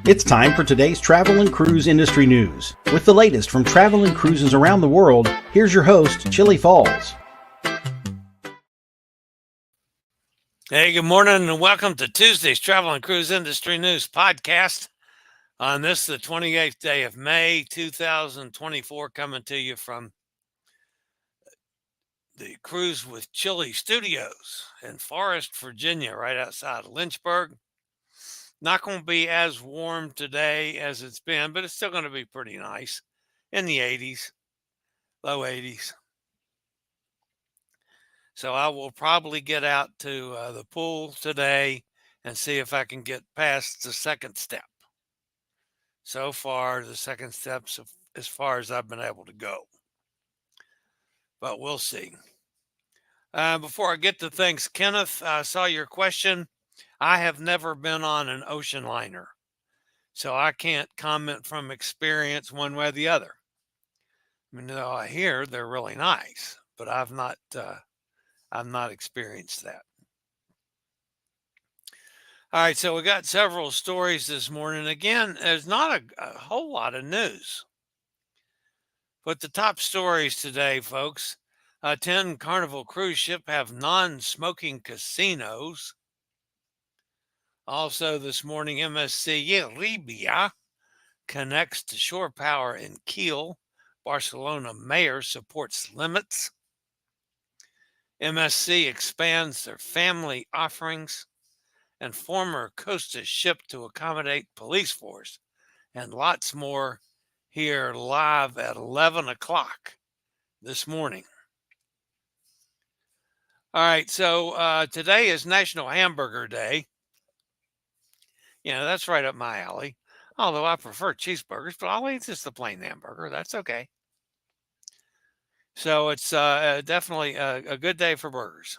It's time for today's travel and cruise industry news. With the latest from travel and cruises around the world, here's your host, Chillie Falls. Hey, good morning and welcome to Tuesday's Travel and Cruise Industry News podcast. On this, the 28th day of May, 2024, coming to you from the Cruise with Chillie Studios in Forest, Virginia, right outside of Lynchburg. Not going to be as warm today as it's been, but it's still going to be pretty nice in the 80s, low 80s. So I will probably get out to the pool today and see if I can get past the second step. So far, the second step's as far as I've been able to go. But we'll see. Before I get to things, Kenneth, I saw your question. I have never been on an ocean liner, so I can't comment from experience one way or the other. I mean, though I hear they're really nice, but I've not experienced that. All right, so we got several stories this morning. Again, there's not a whole lot of news. But the top stories today, folks, 10 Carnival cruise ship have non-smoking casinos. Also this morning, MSC Euribia connects to ShorePower in Kiel. Barcelona Mayor Supports Limits. MSC expands their family offerings. And former Costa ship to accommodate police force. And lots more here live at 11 o'clock this morning. All right, so today is National Hamburger Day. You know, that's right up my alley. Although I prefer cheeseburgers, but I'll eat just the plain hamburger. That's okay. So it's definitely a good day for burgers.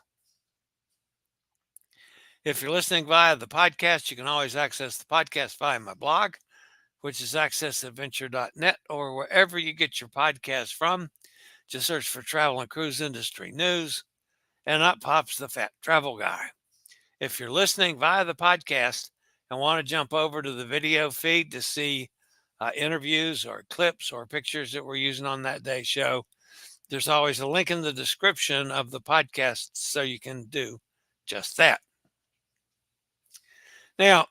If you're listening via the podcast, you can always access the podcast via my blog, which is accessadventure.net, or wherever you get your podcast from. Just search for Travel and Cruise Industry News, and up pops the Fat Travel Guy. If you're listening via the podcast and want to jump over to the video feed to see interviews or clips or pictures that we're using on that day's show, there's always a link in the description of the podcast so you can do just that. Now,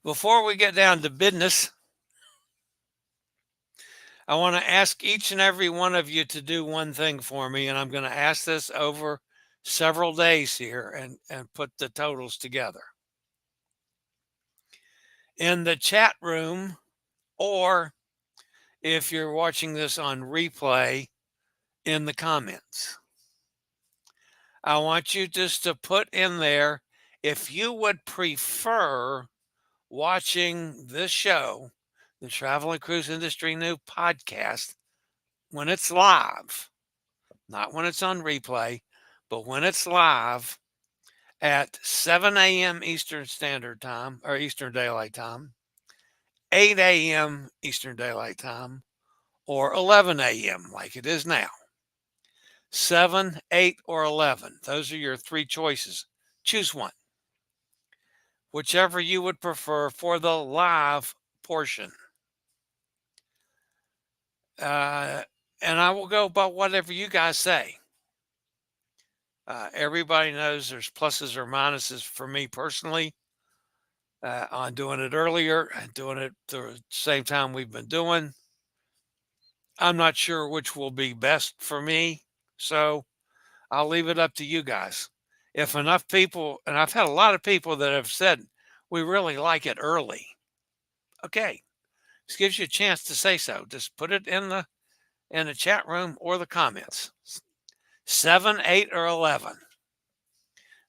before we get down to business, I want to ask each and every one of you to do one thing for me, and I'm going to ask this over several days here and put the totals together. In the chat room, or if you're watching this on replay, in the comments, I want you just to put in there if you would prefer watching this show, the Travel and Cruise Industry New podcast, when it's live, not when it's on replay, but when it's live at 7 a.m. Eastern Standard Time, or Eastern Daylight Time, 8 a.m. Eastern Daylight Time, or 11 a.m. like it is now. 7, 8, or 11. Those are your three choices. Choose one. Whichever you would prefer for the live portion. And I will go by whatever you guys say. Everybody knows there's pluses or minuses for me personally on doing it earlier and doing it the same time we've been doing. I'm not sure which will be best for me, so I'll leave it up to you guys. If enough people, and I've had a lot of people that have said, we really like it early. Okay, this gives you a chance to say so. Just put it in the chat room or the comments. 7, 8, or 11. And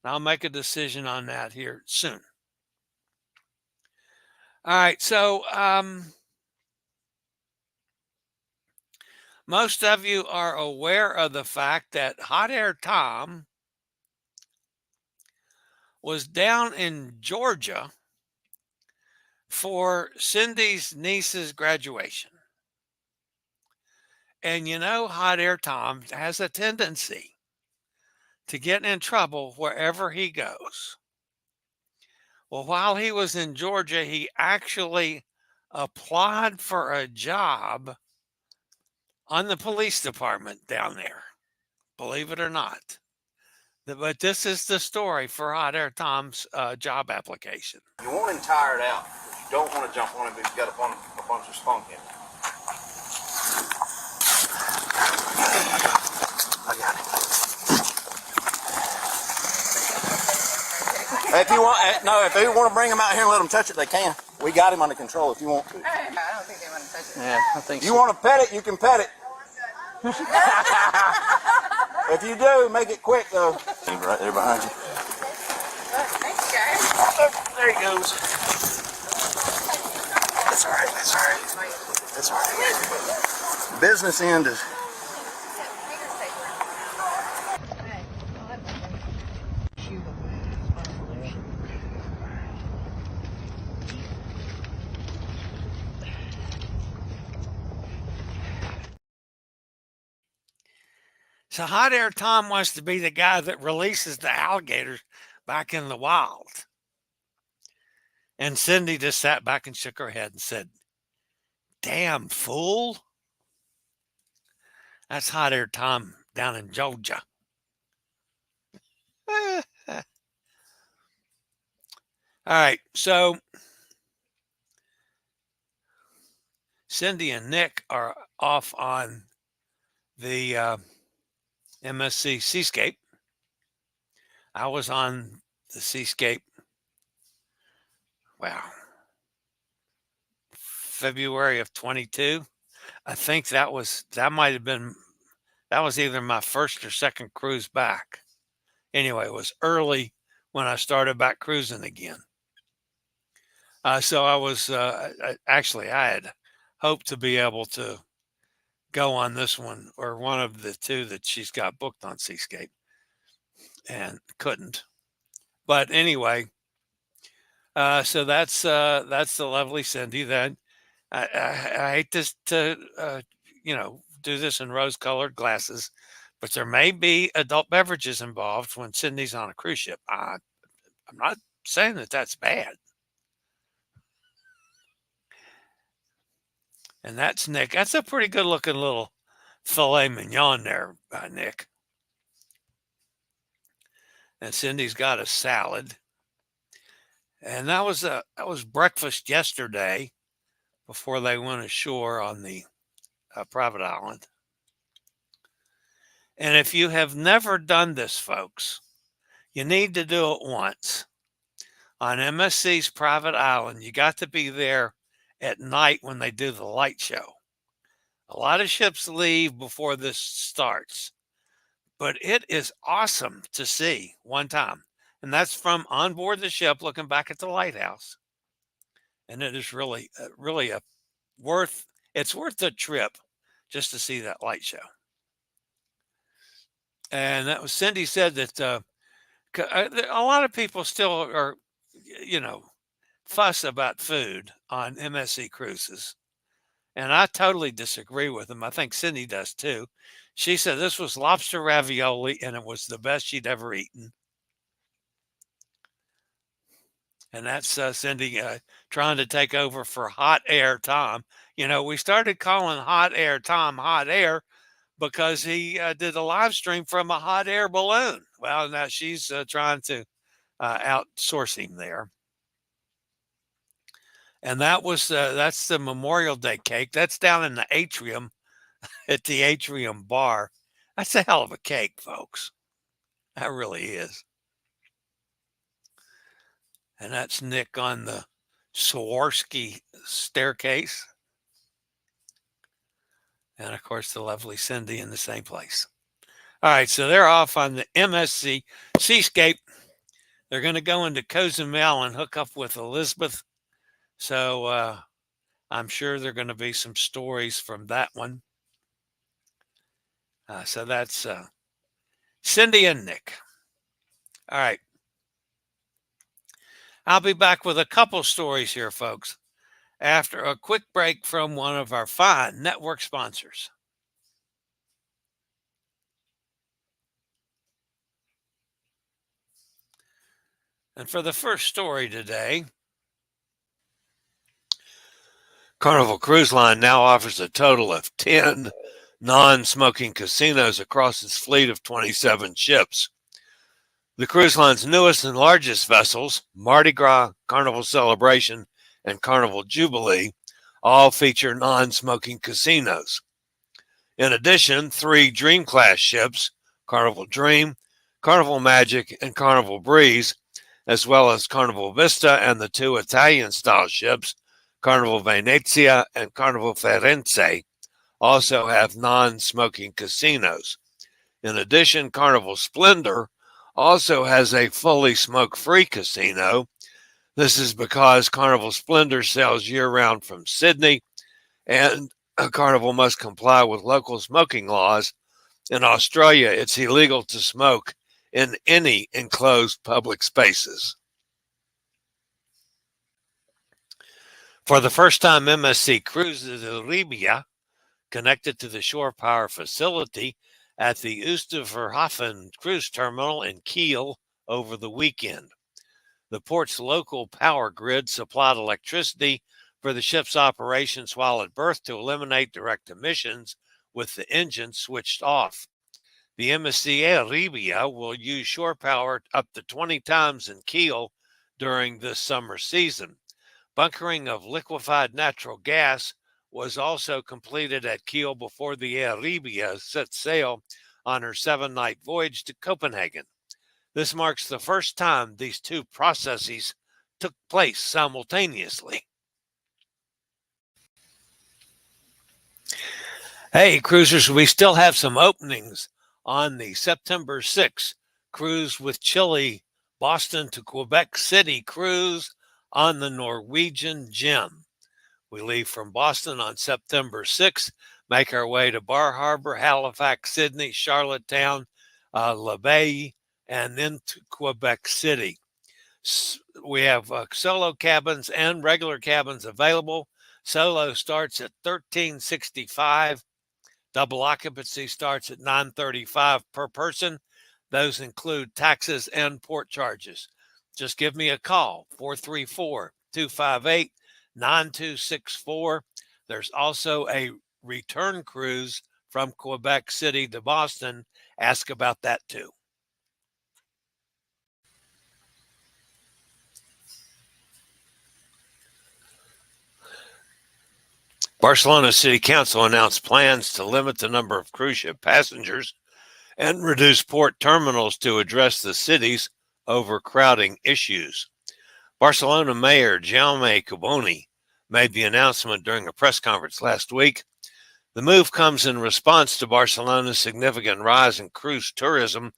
I'll make a decision on that here soon. All right, so most of you are aware of the fact that Hot Air Tom was down in Georgia for Cindy's niece's graduation. And you know, Hot Air Tom has a tendency to get in trouble wherever he goes. Well, while he was in Georgia, he actually applied for a job on the police department down there, believe it or not. But this is the story for Hot Air Tom's job application. You want him tired out. You don't want to jump on him if he's got a bunch of spunk in him. I got it. If you want, no, if they want to bring him out here and let them touch it, they can. We got him under control if you want to. I don't think they want to touch it. Yeah, I think you want to pet it, you can pet it. If you do, make it quick though. He's right there behind you. Thanks, guys. Oh, there he goes. That's all right. That's all right. That's all right. Business end is. So Hot Air Tom wants to be the guy that releases the alligators back in the wild. And Cindy just sat back and shook her head and said, "Damn fool." That's Hot Air Tom down in Georgia. All right, so Cindy and Nick are off on the MSC Seascape. I was on the Seascape, wow, February of 22. I think that was either my first or second cruise back. Anyway, it was early when I started back cruising again. So I was actually, I had hoped to be able to go on this one or one of the two that she's got booked on Seascape and couldn't. But anyway, so that's the lovely Cindy. Then I hate this to do this in rose-colored glasses, but there may be adult beverages involved when Cindy's on a cruise ship. I'm not saying that that's bad. And that's Nick. That's a pretty good-looking little filet mignon there, Nick. And Cindy's got a salad. And that was breakfast yesterday before they went ashore on the private island. And if you have never done this, folks, you need to do it once. On MSC's private island, you got to be there at night when they do the light show. A lot of ships leave before this starts, but it is awesome to see one time. And that's from on board the ship looking back at the lighthouse. And it is really worth the trip just to see that light show. And that was Cindy said that a lot of people still are, fuss about food on MSC cruises. And I totally disagree with them. I think Cindy does too. She said this was lobster ravioli and it was the best she'd ever eaten. And that's Cindy trying to take over for Hot Air Tom. We started calling Hot Air Tom Hot Air because he did a live stream from a hot air balloon. Well, now she's trying to outsource him there. And that's the Memorial Day cake. That's down in the atrium at the Atrium Bar. That's a hell of a cake, folks. That really is. And that's Nick on the Swarovski staircase. And of course, the lovely Cindy in the same place. All right, so they're off on the MSC Seascape. They're going to go into Cozumel and hook up with Elizabeth. So I'm sure there are going to be some stories from that one. So that's Cindy and Nick. All right. I'll be back with a couple stories here, folks, after a quick break from one of our fine network sponsors. And for the first story today, Carnival Cruise Line now offers a total of 10 non-smoking casinos across its fleet of 27 ships. The cruise line's newest and largest vessels, Mardi Gras, Carnival Celebration, and Carnival Jubilee, all feature non-smoking casinos. In addition, 3 Dream Class ships, Carnival Dream, Carnival Magic, and Carnival Breeze, as well as Carnival Vista and the 2 Italian-style ships, Carnival Venezia and Carnival Firenze, also have non-smoking casinos. In addition, Carnival Splendor also has a fully smoke-free casino. This is because Carnival Splendor sails year-round from Sydney, and Carnival must comply with local smoking laws. In Australia, it's illegal to smoke in any enclosed public spaces. For the first time, MSC Cruises Euribia connected to the ShorePower facility at the Oosterverhafen cruise terminal in Kiel over the weekend. The port's local power grid supplied electricity for the ship's operations while at berth to eliminate direct emissions with the engine switched off. The MSC Euribia will use ShorePower up to 20 times in Kiel during this summer season. Bunkering of liquefied natural gas was also completed at Kiel before the Euribia set sail on her 7-night voyage to Copenhagen. This marks the first time these 2 processes took place simultaneously. Hey, cruisers, we still have some openings on the September 6th cruise with Chillie Boston to Quebec City cruise on the Norwegian Gem. We leave from Boston on September 6th, make our way to Bar Harbor, Halifax, Sydney, Charlottetown, La Baye, and then to Quebec City. We have solo cabins and regular cabins available. Solo starts at $1,365. Double occupancy starts at $935 per person. Those include taxes and port charges. Just give me a call, 434-258-9264. There's also a return cruise from Quebec City to Boston. Ask about that too. Barcelona City Council announced plans to limit the number of cruise ship passengers and reduce port terminals to address the city's overcrowding issues. Barcelona Mayor Jaume Carboni made the announcement during a press conference last week. The move comes in response to Barcelona's significant rise in cruise tourism,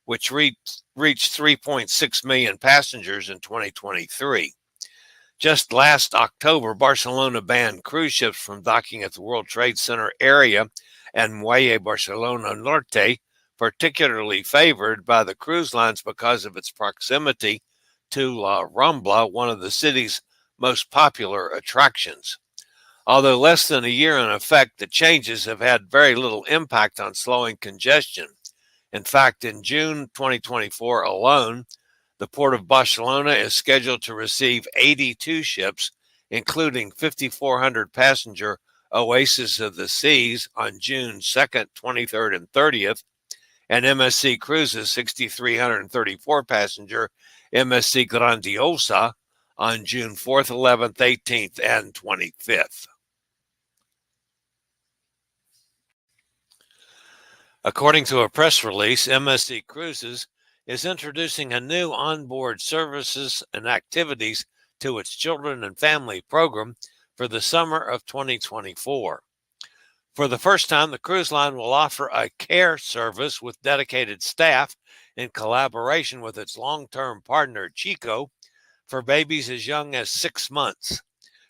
which reached 3.6 million passengers in 2023. Just last October, Barcelona banned cruise ships from docking at the World Trade Center area and Muelle Barcelona Norte, particularly favored by the cruise lines because of its proximity to La Rambla, one of the city's most popular attractions. Although less than a year in effect, the changes have had very little impact on slowing congestion. In fact, in June 2024 alone, the Port of Barcelona is scheduled to receive 82 ships, including 5,400 passenger Oasis of the Seas on June 2nd, 23rd, and 30th, and MSC Cruises 6,334 passenger MSC Grandiosa on June 4th, 11th, 18th, and 25th. According to a press release, MSC Cruises is introducing a new onboard services and activities to its children and family program for the summer of 2024. For the first time, the cruise line will offer a care service with dedicated staff in collaboration with its long-term partner, Chico, for babies as young as 6 months.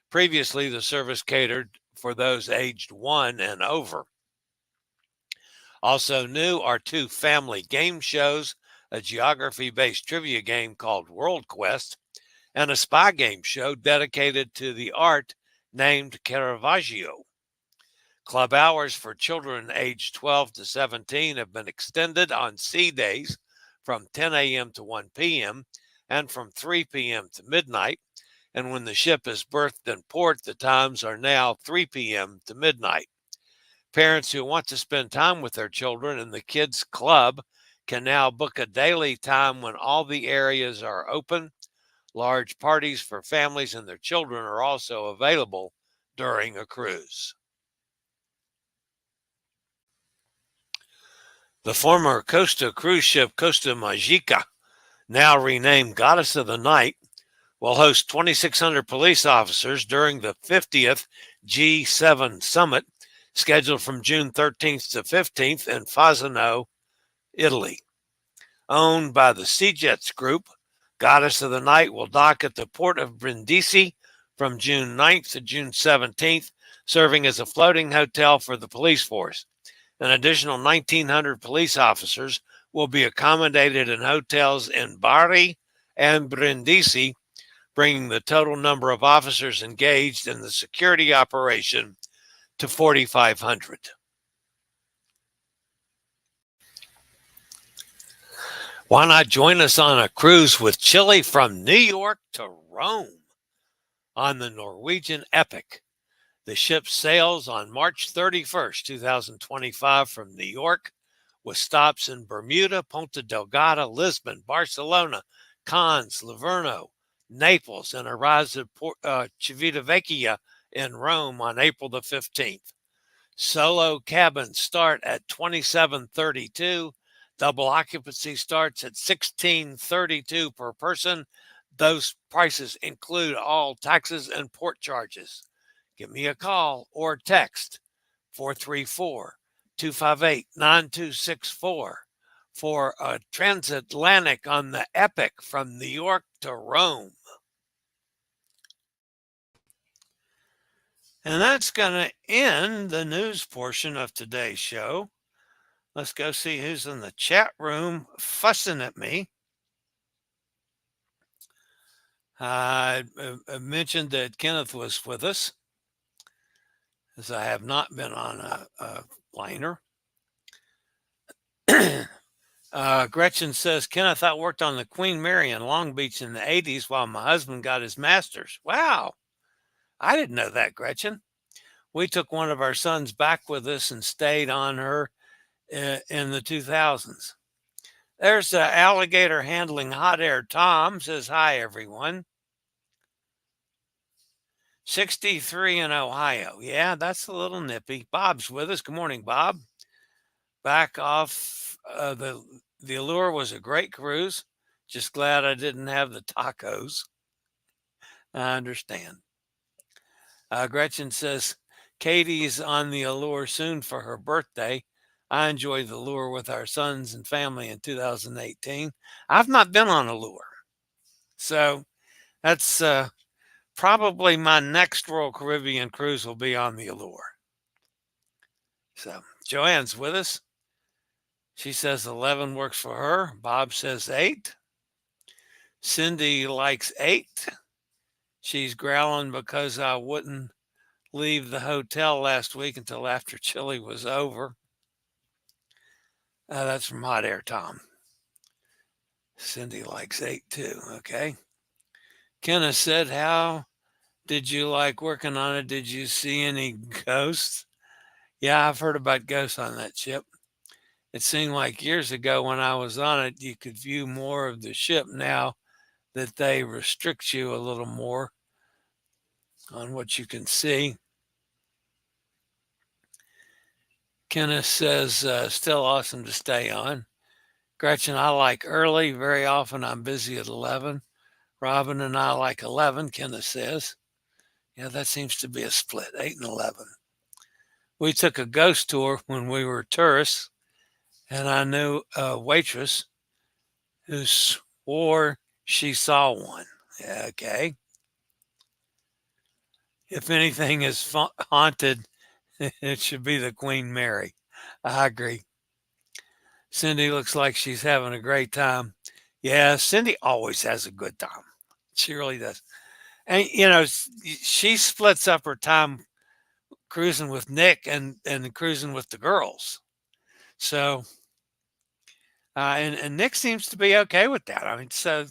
Previously, the service catered for those aged 1 and over. Also new are 2 family game shows, a geography-based trivia game called World Quest, and a spy game show dedicated to the art named Caravaggio. Club hours for children aged 12 to 17 have been extended on sea days from 10 a.m. to 1 p.m., and from 3 p.m. to midnight. And when the ship is berthed in port, the times are now 3 p.m. to midnight. Parents who want to spend time with their children in the kids' club can now book a daily time when all the areas are open. Large parties for families and their children are also available during a cruise. The former Costa cruise ship Costa Magica, now renamed Goddess of the Night, will host 2,600 police officers during the 50th G7 Summit, scheduled from June 13th to 15th in Fasano, Italy. Owned by the Seajets Group, Goddess of the Night will dock at the port of Brindisi from June 9th to June 17th, serving as a floating hotel for the police force. An additional 1,900 police officers will be accommodated in hotels in Bari and Brindisi, bringing the total number of officers engaged in the security operation to 4,500. Why not join us on a cruise with Chillie from New York to Rome on the Norwegian Epic? The ship sails on March 31st, 2025 from New York, with stops in Bermuda, Ponta Delgada, Lisbon, Barcelona, Cannes, Livorno, Naples, and arrives at Civitavecchia in Rome on April the 15th. Solo cabins start at $27.32. Double occupancy starts at $16.32 per person. Those prices include all taxes and port charges. Give me a call or text 434-258-9264 for a transatlantic on the Epic from New York to Rome. And that's going to end the news portion of today's show. Let's go see who's in the chat room fussing at me. I mentioned that Kenneth was with us, as I have not been on a liner. Gretchen says, Kenneth, I worked on the Queen Mary in Long Beach in the 80s while my husband got his master's. Wow. I didn't know that, Gretchen. We took one of our sons back with us and stayed on her in the 2000s. There's Alligator Handling Hot Air Tom says, hi, everyone. 63 in Ohio. Yeah, that's a little nippy. Bob's with us. Good morning, Bob. Back off. The Allure was a great cruise. Just glad I didn't have the tacos. I understand. Gretchen says, Katie's on the Allure soon for her birthday. I enjoyed the Allure with our sons and family in 2018. I've not been on Allure. So that's probably my next Royal Caribbean cruise will be on the Allure. So Joanne's with us. She says 11 works for her. Bob says 8. Cindy likes 8. She's growling because I wouldn't leave the hotel last week until after Chillie was over. That's from Hot Air Tom. Cindy likes 8 too. Okay. Kenneth said, how did you like working on it? Did you see any ghosts? Yeah, I've heard about ghosts on that ship. It seemed like years ago when I was on it, you could view more of the ship. Now that they restrict you a little more on what you can see. Kenneth says, still awesome to stay on. Gretchen, I like early. Very often I'm busy at 11. Robin and I like 11, Kenneth says. Yeah, that seems to be a split, 8 and 11. We took a ghost tour when we were tourists, and I knew a waitress who swore she saw one. Yeah, okay. If anything is haunted, it should be the Queen Mary. I agree. Cindy looks like she's having a great time. Yeah, Cindy always has a good time. She really does. And, you know, she splits up her time cruising with Nick and cruising with the girls. So, and Nick seems to be okay with that. I mean, so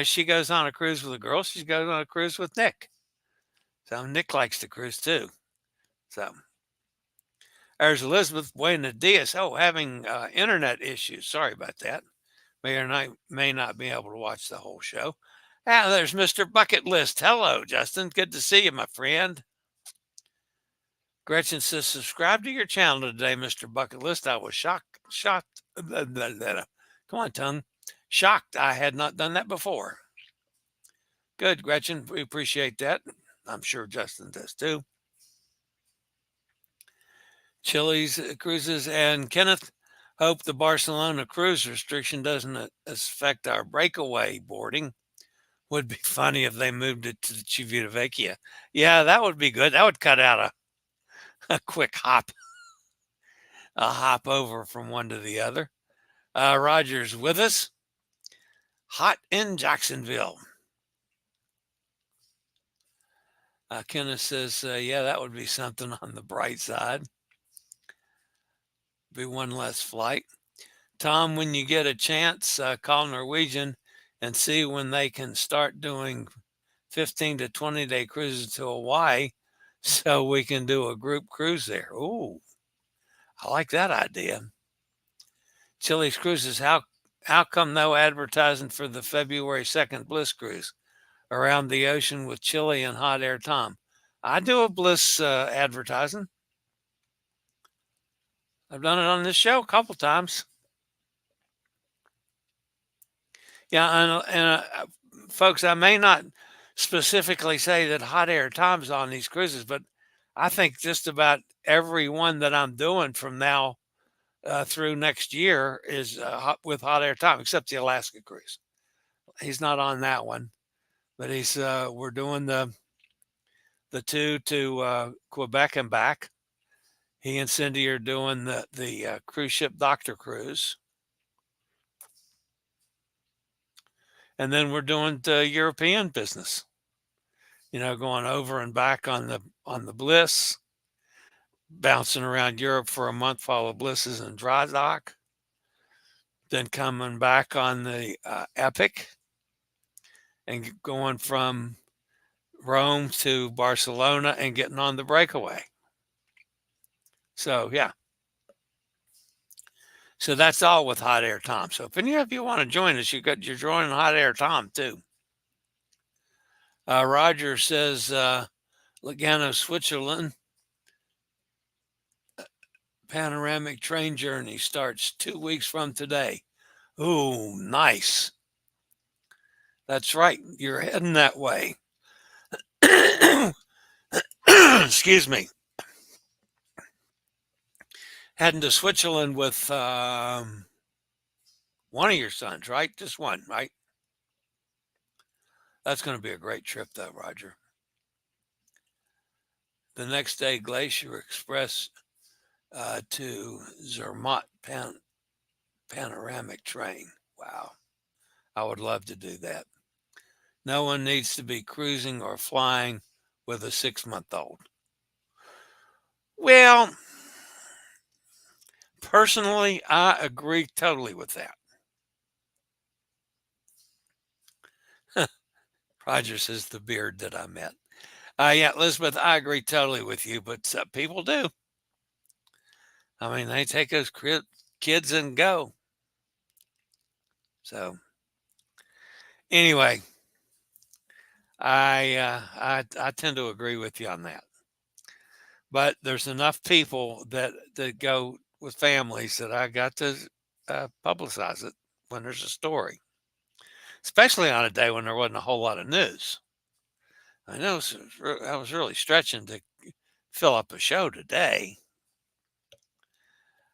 She goes on a cruise with a girl. She goes on a cruise with Nick. So Nick likes to cruise too. So there's Elizabeth Buena Diaz. Oh, having internet issues. Sorry about that. May not be able to watch the whole show. Ah, there's Mr. Bucket List. Hello, Justin. Good to see you, my friend. Gretchen says, subscribe to your channel today, Mr. Bucket List. I was shocked. Come on, tongue. Shocked I had not done that before. Good, Gretchen. We appreciate that. I'm sure Justin does too. Chillies Cruises and Kenneth, hope the Barcelona cruise restriction doesn't affect our breakaway boarding. Would be funny if they moved it to the Civitavecchia. Yeah, that would be good. That would cut out a quick hop, a hop over from one to the other. Roger's with us. Hot in Jacksonville. Kenneth says, yeah, that would be something on the bright side. Be one less flight. Tom, when you get a chance, call Norwegian and see when they can start doing 15 to 20 day cruises to Hawaii so we can do a group cruise there. Ooh, I like that idea. Chillies Cruises, how come no advertising for the February 2nd Bliss cruise around the ocean with Chillie and Hot Air Tom? I do a Bliss advertising. I've done it on this show a couple times. Yeah, and folks, I may not specifically say that Hot Air Tom's on these cruises, but I think just about every one that I'm doing from now through next year is with Hot Air Tom, except the Alaska cruise. He's not on that one, but we're doing the two to Quebec and back. He and Cindy are doing the cruise ship Doctor Cruise. And then we're doing the European business, going over and back on the Bliss, bouncing around Europe for a month while the Bliss is in dry dock, then coming back on the Epic and going from Rome to Barcelona and getting on the breakaway. So, yeah. So that's all with Hot Air Tom. So if any of you want to join us, you're joining Hot Air Tom too. Roger says, Lugano, Switzerland, panoramic train journey starts 2 weeks from today. Ooh, nice. That's right. You're heading that way. Excuse me. Heading to Switzerland with one of your sons, right? Just one, right? That's going to be a great trip, though, Roger. The next day, Glacier Express to Zermatt panoramic train. Wow. I would love to do that. No one needs to be cruising or flying with a 6-month-old. Well, personally, I agree totally with that. Roger says the beard that I met. Yeah, Elizabeth, I agree totally with you, but people do. I mean, they take those kids and go. So, anyway, I tend to agree with you on that. But there's enough people that go with families that I got to publicize it when there's a story, especially on a day when there wasn't a whole lot of news. I know I was really stretching to fill up a show today.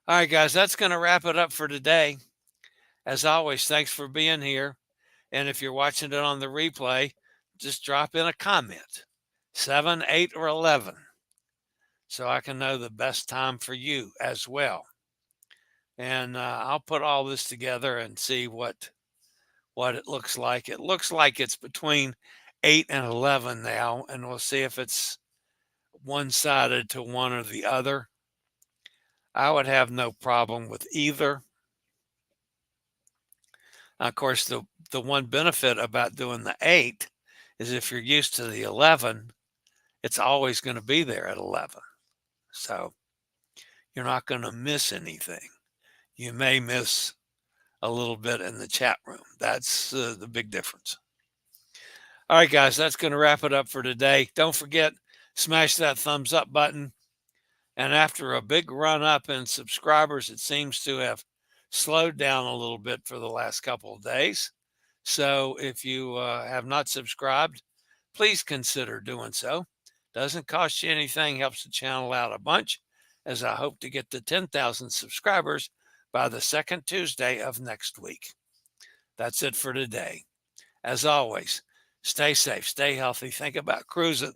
All right, guys, that's going to wrap it up for today. As always, thanks for being here. And if you're watching it on the replay, just drop in a comment, 7, 8, or 11, so I can know the best time for you as well. And I'll put all this together and see what it looks like. It looks like it's between 8 and 11 now, and we'll see if it's one-sided to one or the other. I would have no problem with either. Of course, the one benefit about doing the 8 is if you're used to the 11, it's always going to be there at 11. So you're not going to miss anything. You may miss a little bit in the chat room. That's the big difference. All right, guys, that's going to wrap it up for today. Don't forget, smash that thumbs up button. And after a big run up in subscribers, it seems to have slowed down a little bit for the last couple of days. So if you have not subscribed, please consider doing so. Doesn't cost you anything, helps the channel out a bunch, as I hope to get to 10,000 subscribers by the second Tuesday of next week. That's it for today. As always, stay safe, stay healthy, think about cruising.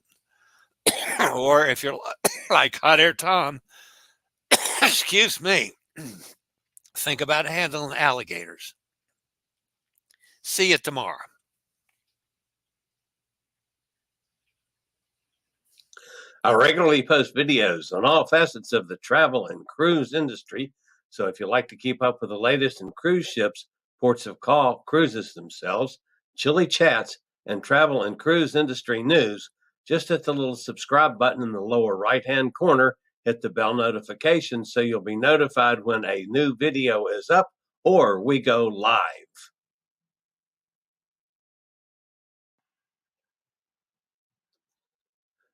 Or if you're like Hot Air Tom, excuse me, think about handling alligators. See you tomorrow. I regularly post videos on all facets of the travel and cruise industry. So if you like to keep up with the latest in cruise ships, ports of call, cruises themselves, Chillie chats, and travel and cruise industry news, just hit the little subscribe button in the lower right-hand corner, hit the bell notification so you'll be notified when a new video is up or we go live.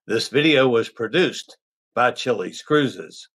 This video was produced by Chillie's Cruises.